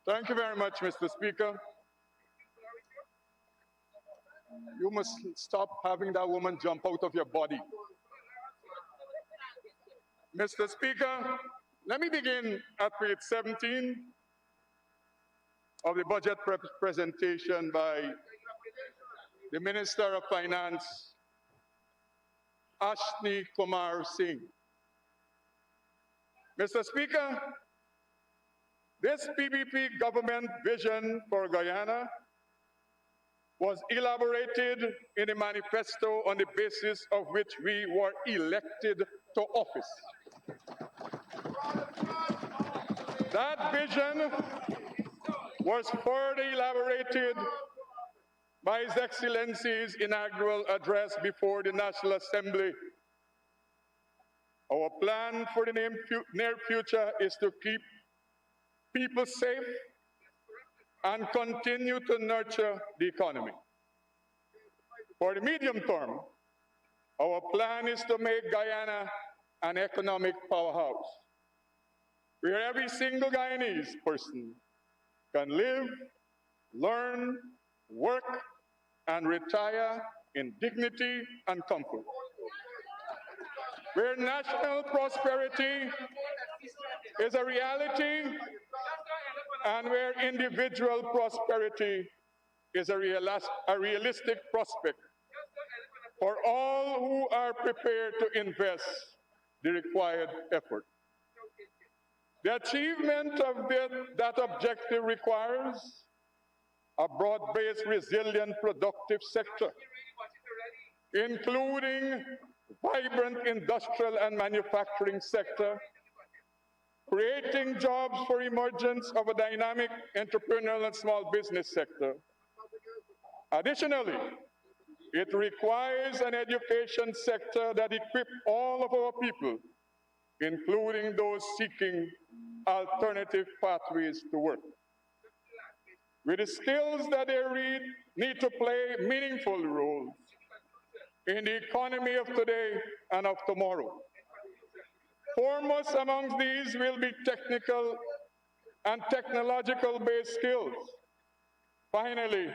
Thank you very much, Mr. Speaker. You must stop having that woman jump out of your body. Mr. Speaker, let me begin at page 17 of the budget presentation by the Minister of Finance, Ashni Kumar Singh. Mr. Speaker, this PPP government vision for Guyana was elaborated in a manifesto on the basis of which we were elected to office. That vision was further elaborated by His Excellency's inaugural address before the National Assembly. Our plan for the near future is to keep people safe and continue to nurture the economy. For the medium term, our plan is to make Guyana an economic powerhouse, where every single Guyanese person can live, learn, work, and retire in dignity and comfort. Where national prosperity is a reality, and where individual prosperity is a realistic prospect for all who are prepared to invest the required effort. The achievement of that objective requires a broad-based, resilient, productive sector, including vibrant industrial and manufacturing sector, creating jobs for emergence of a dynamic entrepreneurial and small business sector. Additionally, it requires an education sector that equips all of our people, including those seeking alternative pathways to work, with the skills that they need to play meaningful roles in the economy of today and of tomorrow. Foremost amongst these will be technical and technological-based skills. Finally,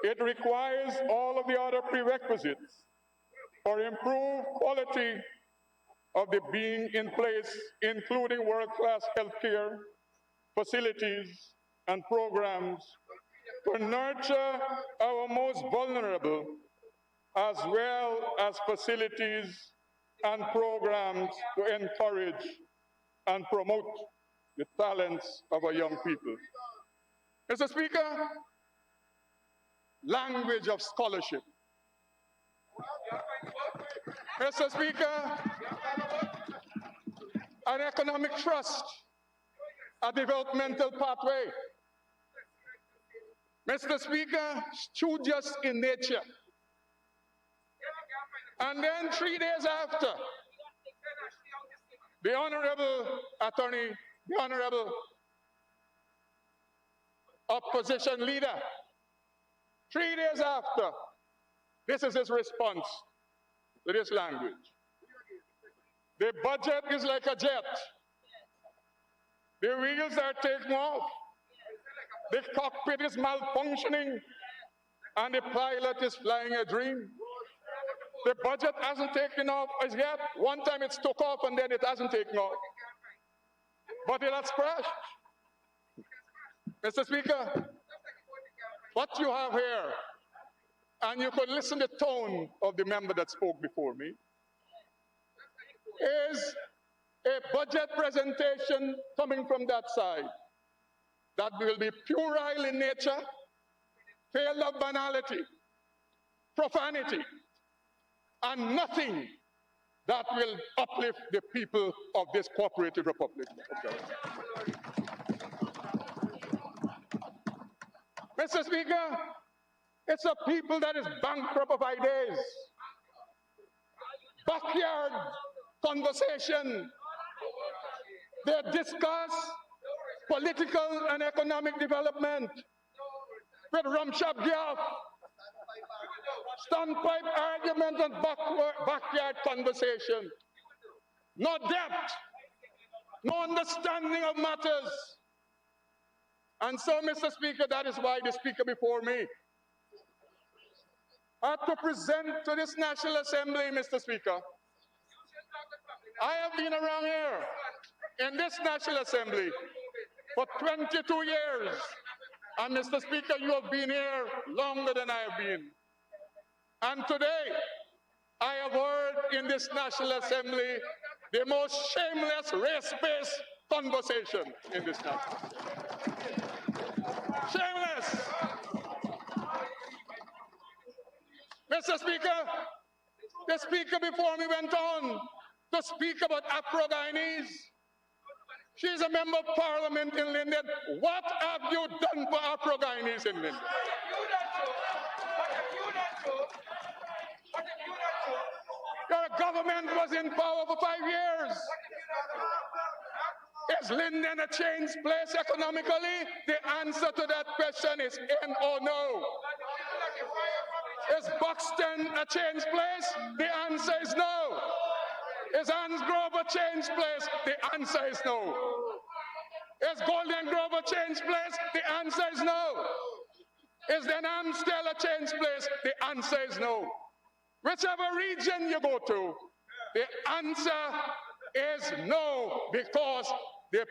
it requires all of the other prerequisites for improved quality of the being in place, including world-class healthcare facilities and programs to nurture our most vulnerable, as well as facilities and programs to encourage and promote the talents of our young people. Mr. Speaker, language of scholarship. Mr. Speaker, an economic trust, a developmental pathway. Mr. Speaker, studious in nature. And then 3 days after, the Honorable Attorney, the Honorable Opposition Leader, 3 days after, this is his response to this language. The budget is like a jet. The wheels are taking off. The cockpit is malfunctioning, and the pilot is flying a dream. The budget hasn't taken off as yet. One time it's took off and then it hasn't taken off. But it has crashed. Mr. Speaker, what you have here, and you could listen to the tone of the member that spoke before me, is a budget presentation coming from that side that will be puerile in nature, full of banality, profanity, and nothing that will uplift the people of this cooperative republic. Mr. Speaker, it's a people that is bankrupt of ideas. Backyard conversation. They discuss political and economic development with Rumshab Giaf, standpipe argument and backyard conversation. No depth, no understanding of matters. And so, Mr. Speaker, that is why the Speaker before me had to present to this National Assembly, Mr. Speaker. I have been around here in this National Assembly for 22 years. And Mr. Speaker, you have been here longer than I have been. And today, I have heard in this National Assembly the most shameless race-based conversation in this country. Shameless. Mr. Speaker, the Speaker before me went on to speak about Afro-Guyanese. She's a member of Parliament in Linden. What have you done for Afro-Guyanese in Linden? Your government was in power for 5 years. Is Linden a changed place economically? The answer to that question is N or no. Is Buxton a changed place? The answer is no. Is Annsgrove a changed place? The answer is no. Is Golden Grove a changed place? The answer is no. Is Denham still a changed place? The answer is no. Whichever region you go to, the answer is no, because the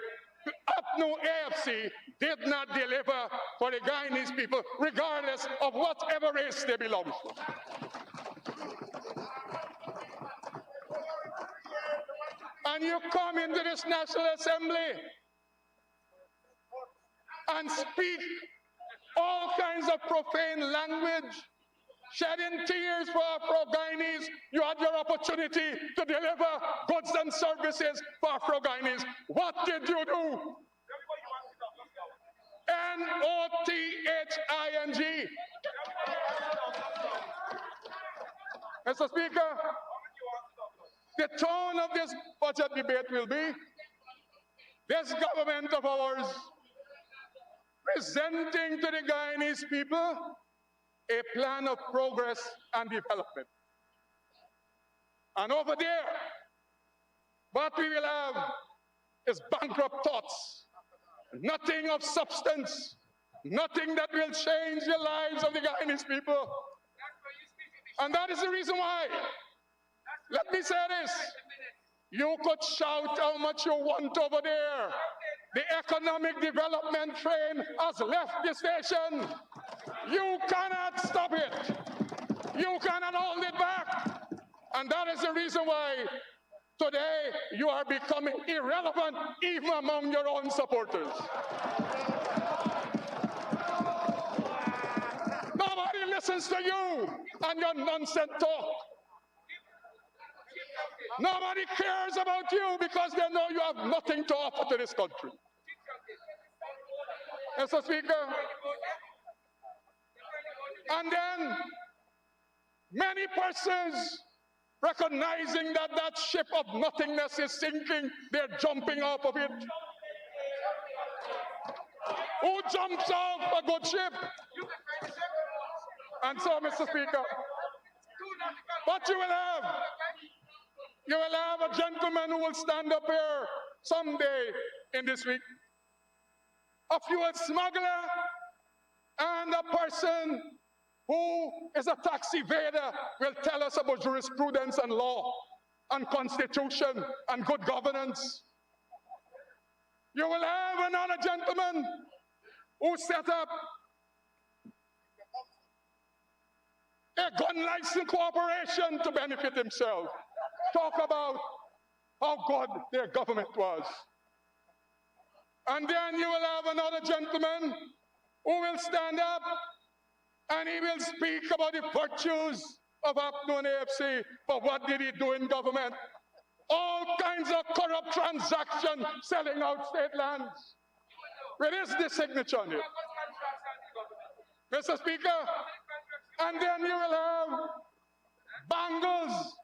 UPNU AFC did not deliver for the Guyanese people, regardless of whatever race they belong to. And you come into this National Assembly and speak all kinds of profane language, shedding tears for Afro-Guyanese. You had your opportunity to deliver goods and services for Afro-Guyanese. What did you do? N-O-T-H-I-N-G. Mr. Speaker, the tone of this budget debate will be this government of ours presenting to the Guyanese people a plan of progress and development. And over there, what we will have is bankrupt thoughts, nothing of substance, nothing that will change the lives of the Guyanese people. And that is the reason why, let me say this, you could shout how much you want over there. The economic development train has left the station. You cannot stop it. You cannot hold it back. And that is the reason why today you are becoming irrelevant even among your own supporters. Nobody listens to you and your nonsense talk. Nobody cares about you because they know you have nothing to offer to this country. Mr. Speaker, and then many persons recognizing that that ship of nothingness is sinking, they're jumping off of it. Who jumps off a good ship? And so, Mr. Speaker, what you will have a gentleman who will stand up here someday in this week, a fuel smuggler, and a person who is a tax evader will tell us about jurisprudence and law and constitution and good governance. You will have another gentleman who set up a gun license corporation to benefit himself. Talk about how good their government was. And then you will have another gentleman who will stand up and he will speak about the virtues of UPNU and AFC. But what did he do in government? All kinds of corrupt transactions, selling out state lands. Where is the signature on it? Mr. Speaker, and then you will have bangles,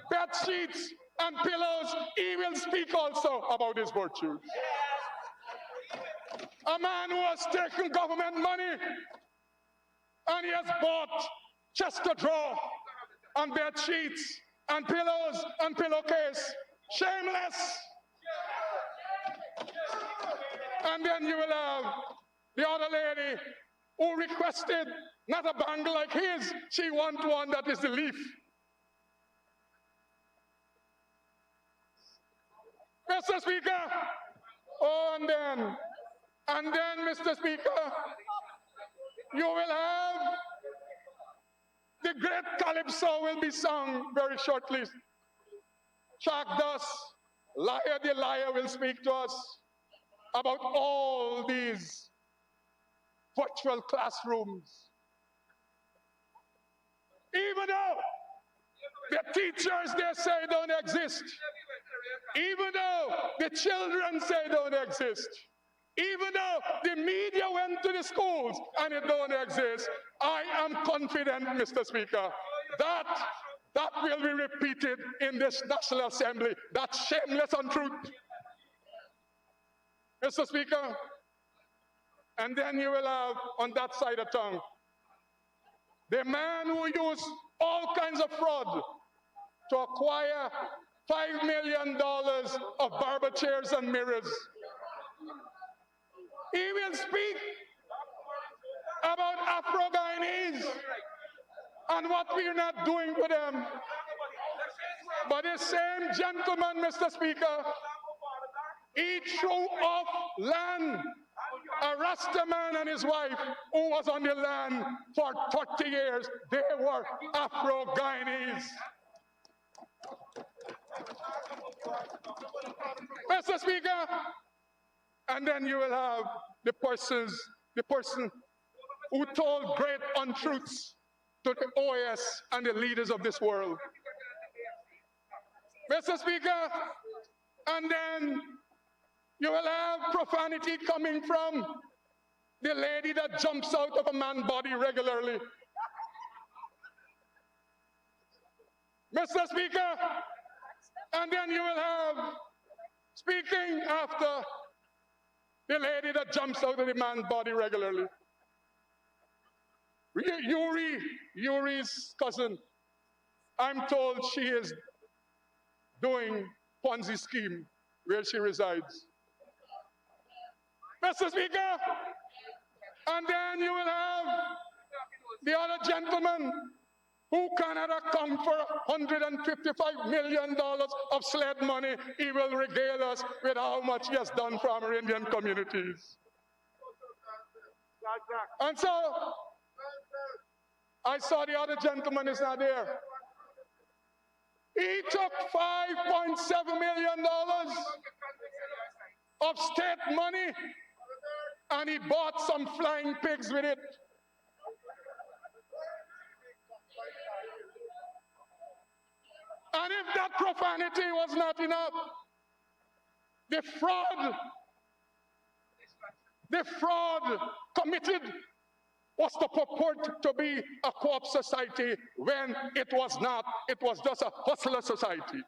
bed sheets, and pillows. He will speak also about his virtues. A man who has taken government money and he has bought chest of drawer and bed sheets and pillows and pillowcase. Shameless. And then you will have The other lady who requested not a bangle like his, she wants one that is the leaf. Mr. Speaker, oh, and then, Mr. Speaker, you will have the great calypso will be sung very shortly. Chagdas, Liar the Liar will speak to us about all these virtual classrooms. Even though the teachers, they say, don't exist, even though the children say don't exist, even though the media went to the schools and it don't exist, I am confident, Mr. Speaker, that will be repeated in this National Assembly, that shameless untruth. Mr. Speaker, and then you will have on that side of town the man who used all kinds of fraud to acquire $5 million of barber chairs and mirrors. He will speak about Afro-Guyanese and what we're not doing for them. But the same gentleman, Mr. Speaker, he threw off land, a Rasta man and his wife who was on the land for 30 years. They were Afro-Guyanese. Mr. Speaker, and then you will have the person who told great untruths to the OAS and the leaders of this world. Mr. Speaker, and then you will have profanity coming from the lady that jumps out of a man's body regularly. Mr. Speaker, and then you will have, speaking after the lady that jumps out of the man's body regularly, Yuri's cousin, I'm told she is doing Ponzi scheme where she resides. Mr. Speaker, and then you will have the other gentleman who cannot account for $155 million of sled money. He will regale us with how much he has done for our Indian communities. And so, I saw the other gentleman is not there. He took $5.7 million of state money and he bought some flying pigs with it. And if that profanity was not enough, the fraud committed was to purport to be a co-op society when it was not. It was just a hustler society.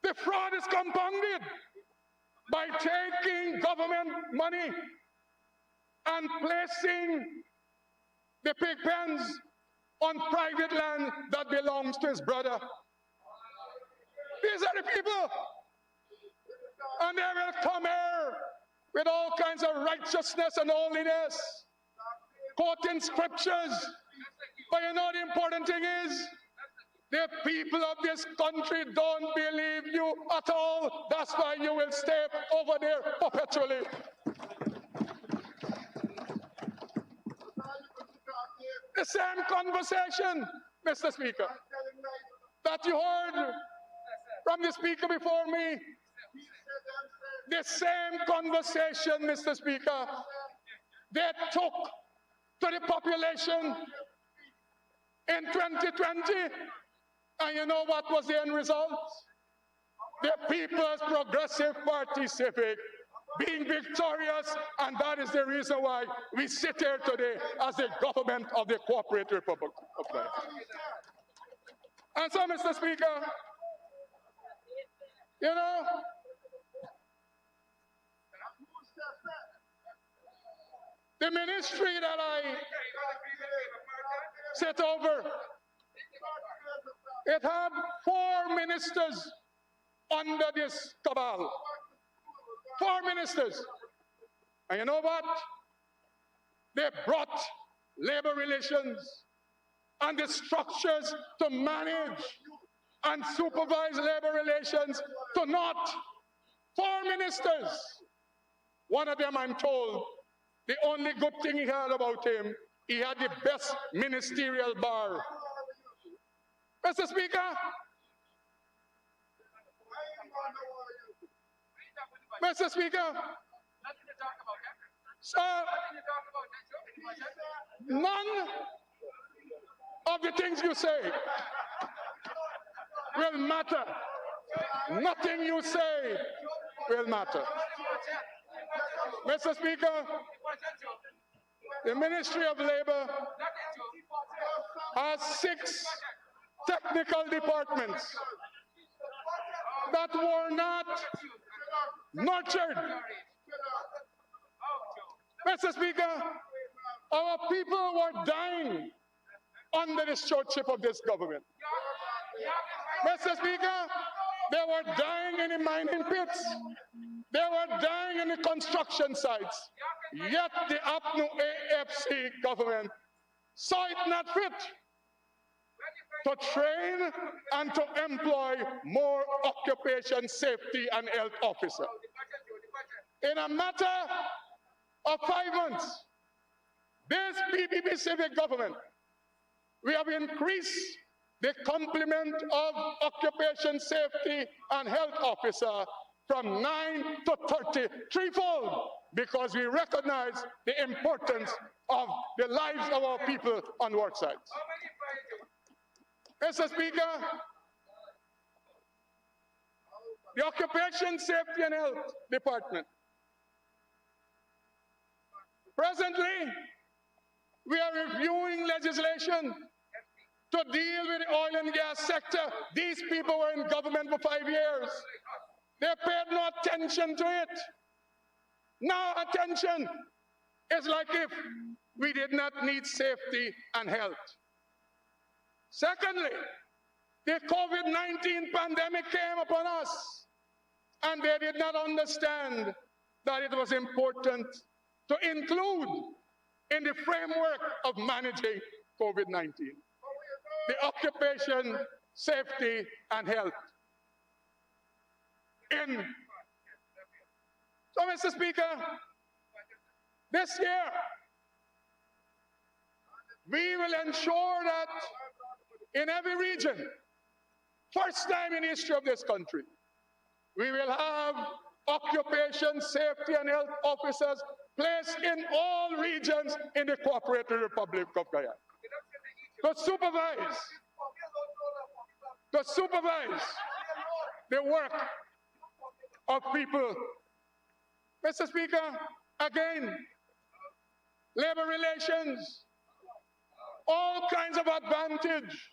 The fraud is compounded by taking government money and placing the pig pens on private land that belongs to his brother. These are the people. And they will come here with all kinds of righteousness and holiness, quoting scriptures. But you know the important thing is, the people of this country don't believe you at all. That's why you will stay over there perpetually. The same conversation, Mr. Speaker, that you heard from the speaker before me, the same conversation, Mr. Speaker, they took to the population in 2020, and you know what was the end result? The People's Progressive Party Civic being victorious, and that is the reason why we sit here today as the government of the Cooperative Republic of Ghana. And so, Mr. Speaker, you know, the ministry that I set over, it had 4 ministers under this cabal. 4 4 ministers. And you know what? They brought labor relations and the structures to manage and supervise labor relations to naught. 4 ministers. One of them, I'm told, the only good thing he had about him, he had the best ministerial bar. Mr. Speaker, Mr. Speaker, sir, none of the things you say will matter. Nothing you say will matter. Mr. Speaker, the Ministry of Labor has 6 technical departments that were not nurtured. Mr. Speaker, our people were dying under the stewardship of this government. Mr. Speaker, they were dying in the mining pits. They were dying in the construction sites. Yet the APNU AFC government saw it not fit to train and to employ more occupation safety and health officers. In a matter of 5 months, this PPP civic government, we have increased the complement of occupation safety and health officer from 9 to 30, threefold, because we recognize the importance of the lives of our people on work sites. Mr. Speaker, the Occupation Safety and Health Department, presently, we are reviewing legislation to deal with the oil and gas sector. These people were in government for 5 years. They paid no attention to it. Now attention. It's like if we did not need safety and health. Secondly, the COVID-19 pandemic came upon us, and they did not understand that it was important to include in the framework of managing COVID-19 the occupation, safety, and health. So, Mr. Speaker, this year, we will ensure that in every region, first time in the history of this country, we will have occupation, safety, and health officers placed in all regions in the Cooperative Republic of Guyana to supervise the work of people. Mr. Speaker, again, labor relations, all kinds of advantage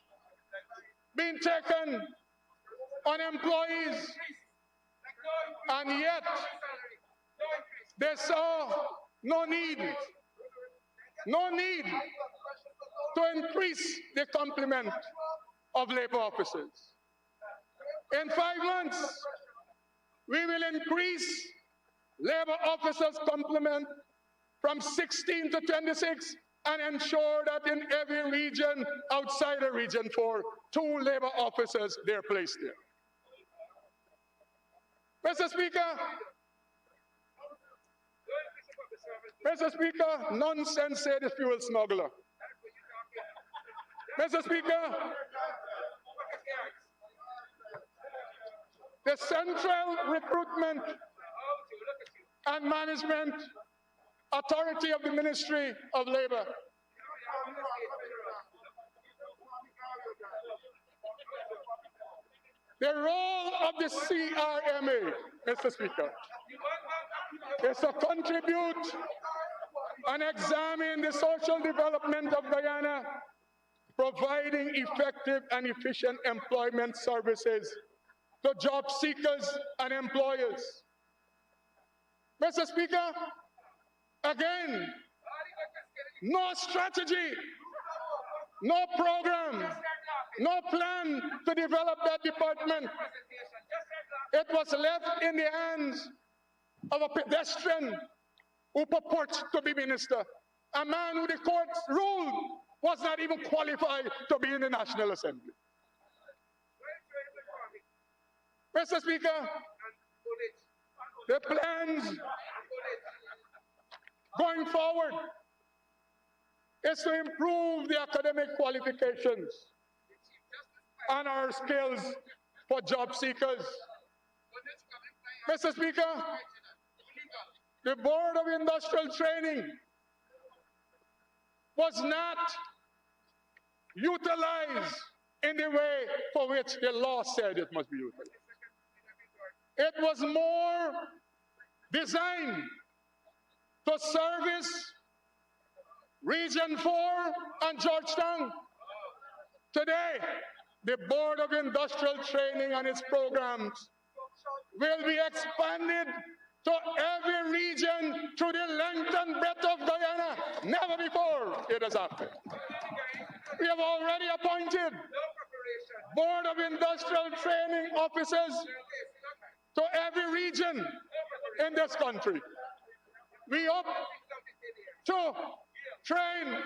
being taken on employees, and yet they saw no need to increase the complement of labor officers. In 5 months, we will increase labor officers' complement from 16 to 26 and ensure that in every region outside of Region 4, 2 labor officers are placed there. Mr. Speaker, nonsense said the fuel smuggler. Mr. Speaker, the Central Recruitment and Management Authority of the Ministry of Labor the role of the CRMA, Mr. Speaker, is to contribute and examine the social development of Guyana, providing effective and efficient employment services to job seekers and employers. Mr. Speaker, again, no strategy, no program, no plan to develop that department. It was left in the hands of a pedestrian who purports to be minister, a man who the court ruled was not even qualified to be in the National Assembly. Mr. Speaker, the plans going forward is to improve the academic qualifications and our skills for job seekers. Mr. Speaker, the Board of Industrial Training was not utilized in the way for which the law said it must be utilized. It was more designed to service Region 4 and Georgetown. Today, the Board of Industrial Training and its programs will be expanded to every region through the length and breadth of Guyana. Never before it has happened. We have already appointed Board of Industrial Training officers to every region in this country. We hope to train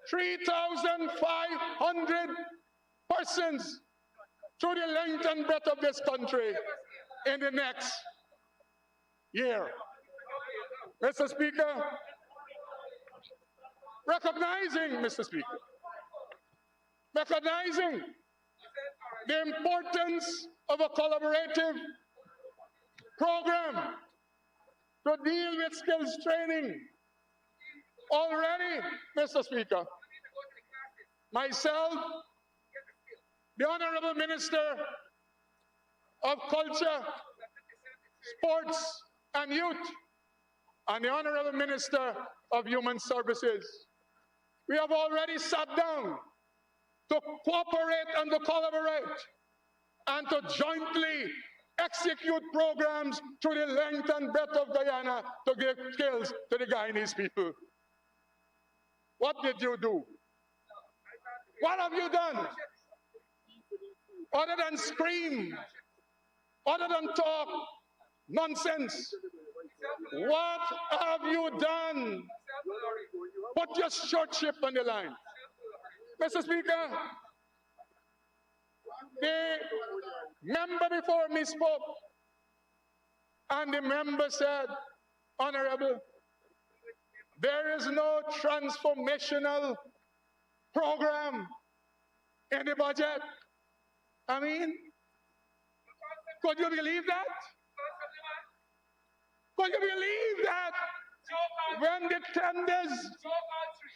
3,500 persons through the length and breadth of this country in the next year. Mr. Speaker, recognizing the importance of a collaborative program to deal with skills training, already, Mr. Speaker, myself, the Honorable Minister of Culture, Sports and Youth, and the Honorable Minister of Human Services, we have already sat down to cooperate and to collaborate and to jointly execute programs through the length and breadth of Guyana to give skills to the Guyanese people. What did you do? What have you done? Other than scream, other than talk nonsense, what have you done? Put your short ship on the line. Mr. Speaker, the member before me spoke, and the member said, Honorable, there is no transformational program in the budget. I mean, could you believe that? Could you believe that when the tenders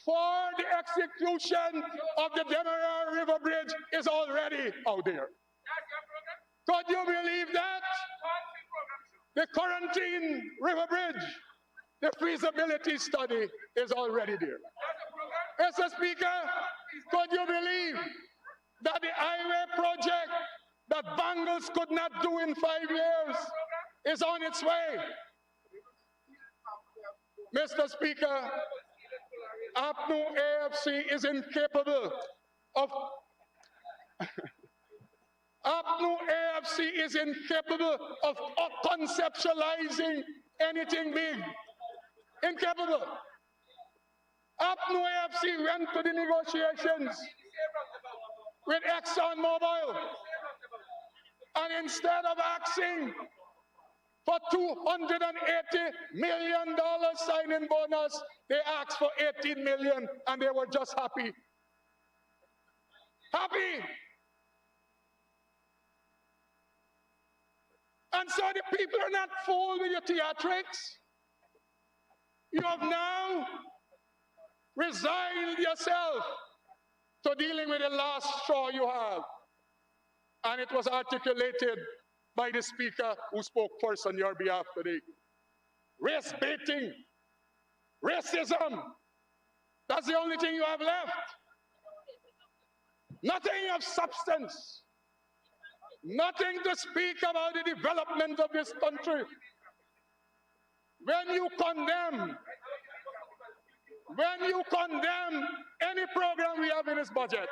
for the execution of the Demerara River Bridge is already out there? Could you believe that? The Quarantine River Bridge, the feasibility study is already there. Mr. Speaker, could you believe that the highway project that Bangles could not do in 5 years is on its way? Mr. Speaker, APNU AFC is incapable of APNU AFC is incapable of conceptualizing anything big. Incapable. APNU AFC went to the negotiations with ExxonMobil, and instead of asking for $280 million signing bonus, they asked for $18 million, and they were just happy. Happy. And so the people are not fooled with your theatrics. You have now resigned yourself to dealing with the last straw you have. And it was articulated by the speaker who spoke first on your behalf today. Race baiting, racism, that's the only thing you have left. Nothing of substance. Nothing to speak about the development of this country. When you condemn any program we have in this budget,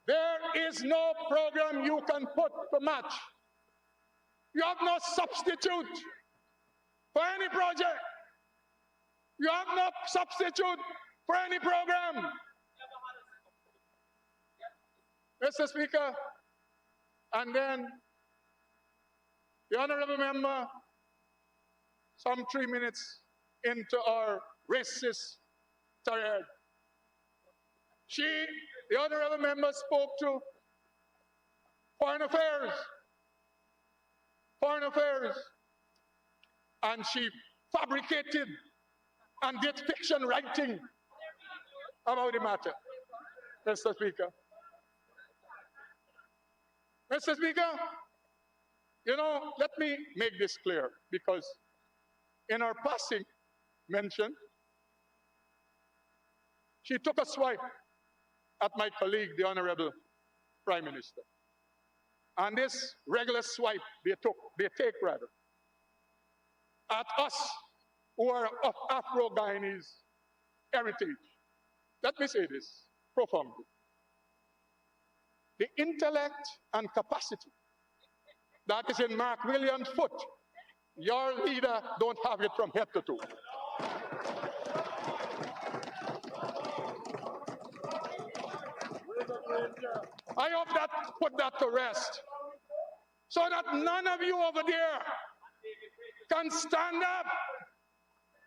there is no program you can put to match. You have no substitute for any project. You have no substitute for any program. Mr. Speaker, and then the honorable member, some 3 minutes into our racist tirade, the honorable member, spoke to foreign affairs, and she fabricated and did fiction writing about the matter. Mr. Speaker. Mr. Speaker, let me make this clear, because in our passing mention, she took a swipe at my colleague, the Honorable Prime Minister. And this regular swipe they take at us who are of Afro-Guyanese heritage. Let me say this profoundly. The intellect and capacity that is in Mark Williams' foot, your leader don't have it from head to toe. I hope that put that to rest, so that none of you over there can stand up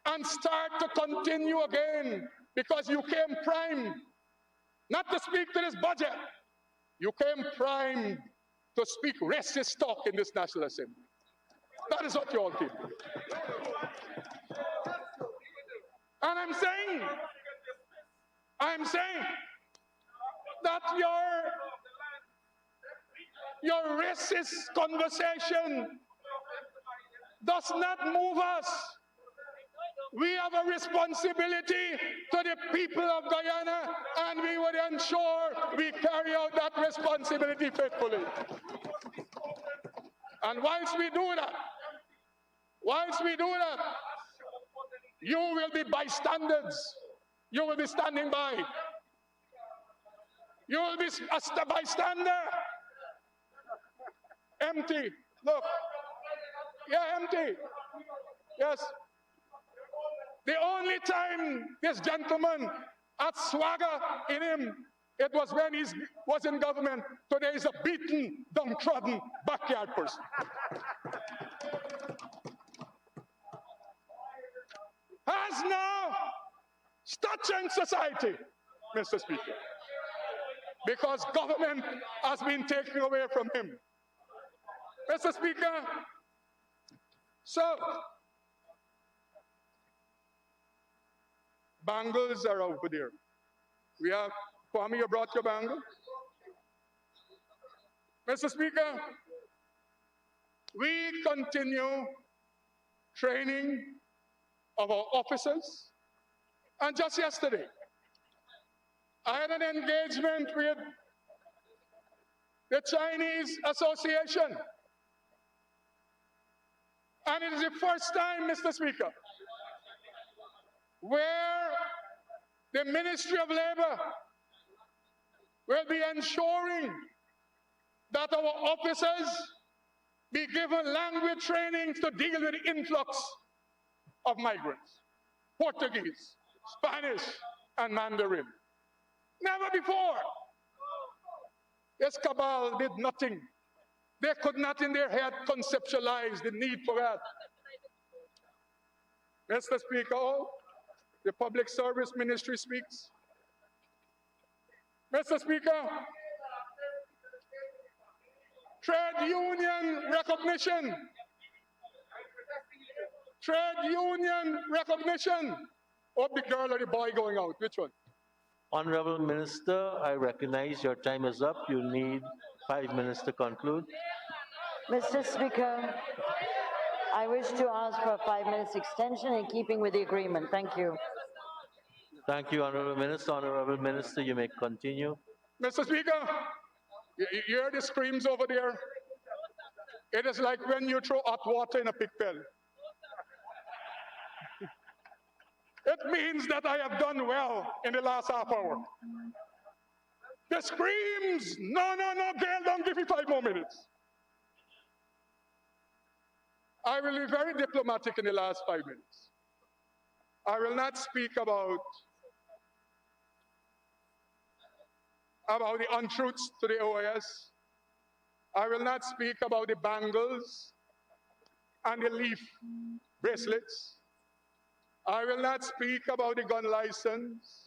and start to continue again, because you came primed not to speak to this budget. You came primed to speak racist talk in this National Assembly. That is what you all came to. And I'm saying that your racist conversation does not move us. We have a responsibility to the people of Guyana, and we would ensure we carry out that responsibility faithfully. And whilst we do that, you will be bystanders. You will be standing by. You will be a bystander. Empty. Look. Yeah, empty. Yes. The only time this gentleman had swagger in him, it was when he was in government. Today he's a beaten, downtrodden backyard person. Has now touching society, Mr. Speaker, because government has been taken away from him. Mr. Speaker, so bangles are over there. We have, Kwame, you brought your bangle? Mr. Speaker, we continue training of our officers. And just yesterday, I had an engagement with the Chinese Association. And it is the first time, Mr. Speaker, where the Ministry of Labor will be ensuring that our officers be given language training to deal with the influx of migrants, Portuguese, Spanish, and Mandarin. Never before. This cabal did nothing. They could not in their head conceptualize the need for that. Mr. Speaker, the Public Service Ministry speaks. Mr. Speaker, trade union recognition. Trade union recognition. Of the girl or the boy going out? Which one? Honorable Minister, I recognize your time is up. You need 5 minutes to conclude. Mr. Speaker, I wish to ask for a 5 minutes extension in keeping with the agreement. Thank you. Thank you, Honorable Minister. Honorable Minister, you may continue. Mr. Speaker, you hear the screams over there? It is like when you throw hot water in a pig pen. It means that I have done well in the last half hour. The screams, no, Gail, don't give me 5 more minutes. I will be very diplomatic in the last 5 minutes. I will not speak about the untruths to the OAS. I will not speak about the bangles and the leaf bracelets. I will not speak about the gun license.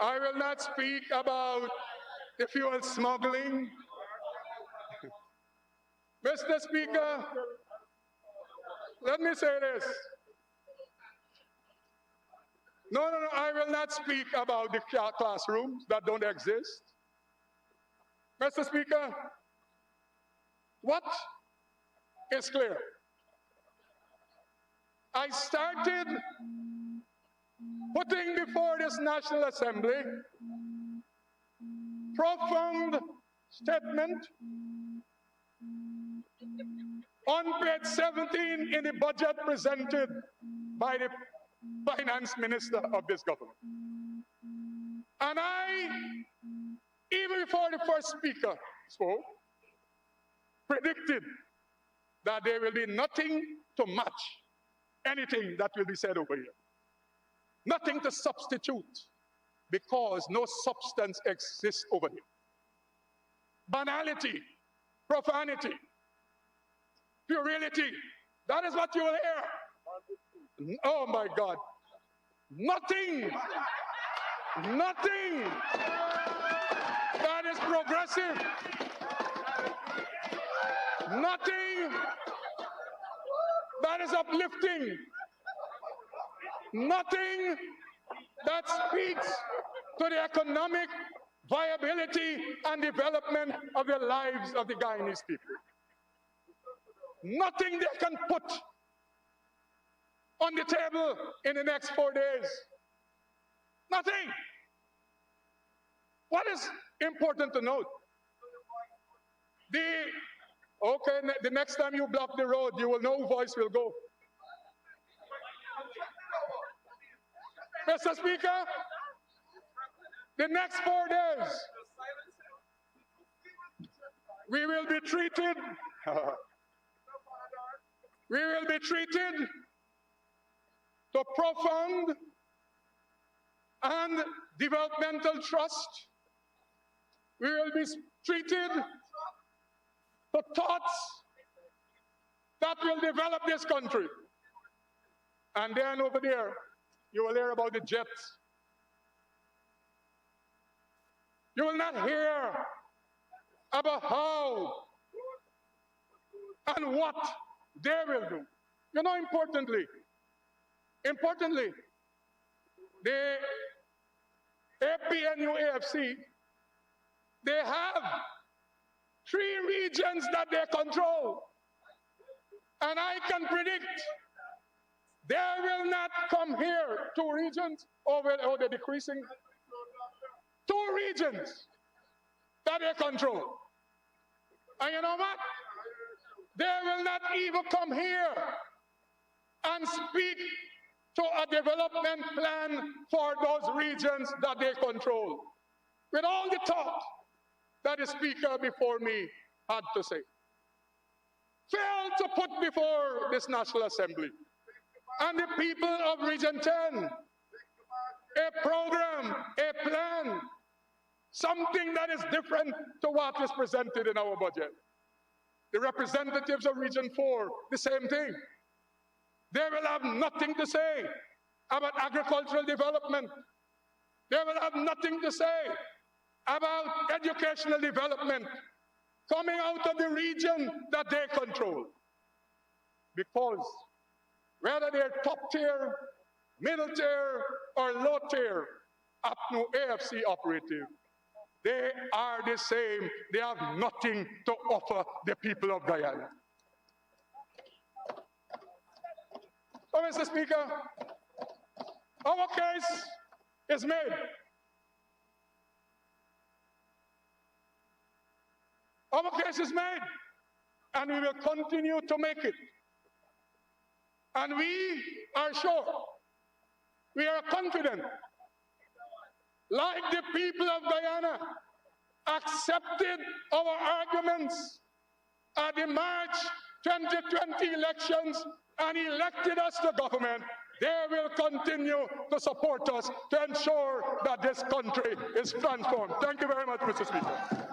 I will not speak about the fuel smuggling. Mr. Speaker, let me say this. No, I will not speak about the classrooms that don't exist. Mr. Speaker, what is clear? I started putting before this National Assembly profound statement on page 17 in the budget presented by the finance minister of this government. And I, even before the first speaker spoke, predicted that there will be nothing to match anything that will be said over here. Nothing to substitute, because no substance exists over here. Banality, profanity, puerility, that is what you will hear. Oh my God. Nothing that is progressive, nothing that is uplifting, nothing that speaks to the economic viability and development of the lives of the Guyanese people. Nothing they can put on the table in the next 4 days. Nothing. What is important to note? The next time you block the road, you will know whose voice will go. Mr. Speaker, the next 4 days, we will be treated to profound and developmental trust. We will be treated to thoughts that will develop this country. And then over there, you will hear about the jets. You will not hear about how and what they will do. You know, importantly, the APNU AFC, they have 3 regions that they control. And I can predict they will not come here 2 regions, or they're decreasing. 2 regions that they control. And you know what? They will not even come here and speak to a development plan for those regions that they control. With all the thought that the speaker before me had to say. Failed to put before this National Assembly and the people of Region 10 a program, a plan, something that is different to what is presented in our budget. The representatives of Region 4, the same thing. They will have nothing to say about agricultural development. They will have nothing to say about educational development coming out of the region that they control. Because whether they're top tier, middle tier, or low tier APNU AFC operative, they are the same. They have nothing to offer the people of Guyana. So, Mr. Speaker, our case is made. Our case is made, and we will continue to make it. And we are sure, we are confident, like the people of Guyana accepted our arguments at the March 2020 elections and elected us to government, they will continue to support us to ensure that this country is transformed. Thank you very much, Mr. Speaker.